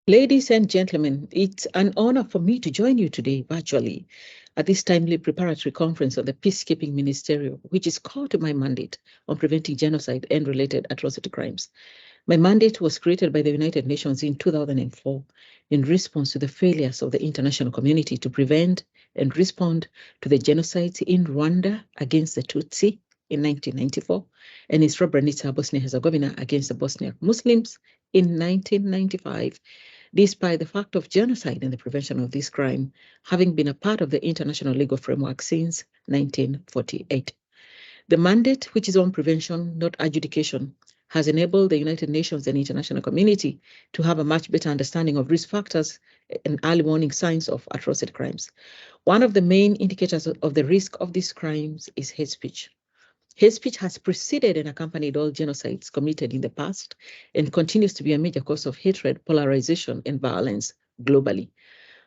Ladies and gentlemen, it's an honor for me to join you today virtually at this timely preparatory conference of the Peacekeeping Ministerial, which is core to my mandate on preventing genocide and related atrocity crimes. My mandate was created by the United Nations in 2004 in response to the failures of the international community to prevent and respond to the genocides in Rwanda against the Tutsi in 1994 and in Srebrenica, Bosnia-Herzegovina against the Bosniak Muslims in 1995. Despite the fact of genocide and the prevention of this crime having been a part of the international legal framework since 1948. The mandate, which is on prevention, not adjudication, has enabled the United Nations and international community to have a much better understanding of risk factors and early warning signs of atrocity crimes. One of the main indicators of the risk of these crimes is hate speech. Hate speech has preceded and accompanied all genocides committed in the past and continues to be a major cause of hatred, polarization, and violence globally.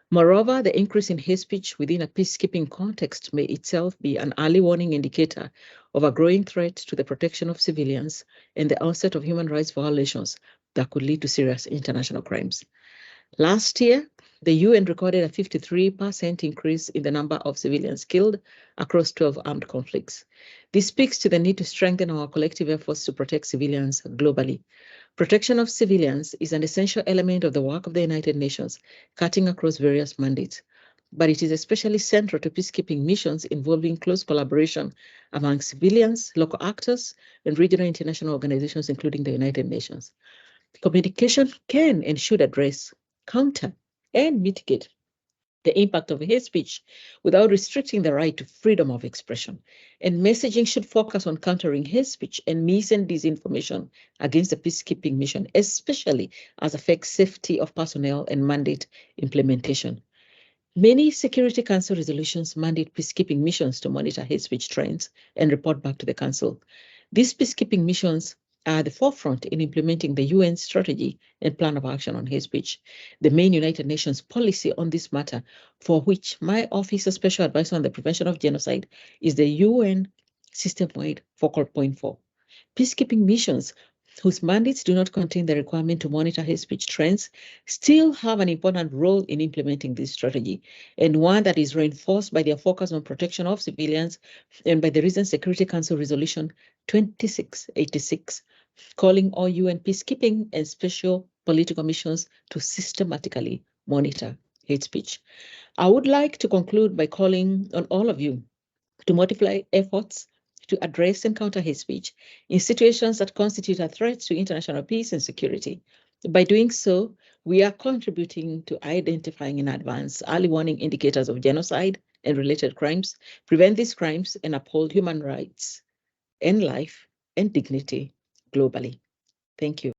Moreover, the increase in hate speech within a peacekeeping context may itself be an early warning indicator of a growing threat to the protection of civilians and the onset of human rights violations that could lead to serious international crimes. Last year, the UN recorded a 53% increase in the number of civilians killed across 12 armed conflicts. This speaks to the need to strengthen our collective efforts to protect civilians globally. Protection of civilians is an essential element of the work of the United Nations, cutting across various mandates. But it is especially central to peacekeeping missions involving close collaboration among civilians, local actors, and regional international organizations, including the United Nations. Communication can and should address, counter, and mitigate the impact of hate speech without restricting the right to freedom of expression. And messaging should focus on countering hate speech and mis and disinformation against the peacekeeping mission, especially as affects safety of personnel and mandate implementation. Many Security Council resolutions mandate peacekeeping missions to monitor hate speech trends and report back to the Council. These peacekeeping missions are the forefront in implementing the UN strategy and plan of action on hate speech, the main United Nations policy on this matter, for which my office of Special Advisor on the Prevention of Genocide is the UN system-wide focal point for. Peacekeeping missions whose mandates do not contain the requirement to monitor hate speech trends still have an important role in implementing this strategy, and one that is reinforced by their focus on protection of civilians and by the recent Security Council Resolution 2686, calling all UN peacekeeping and special political missions to systematically monitor hate speech. I would like to conclude by calling on all of you to multiply efforts to address and counter hate speech in situations that constitute a threat to international peace and security. By doing so, we are contributing to identifying in advance early warning indicators of genocide and related crimes, prevent these crimes, and uphold human rights and life and dignity globally. Thank you.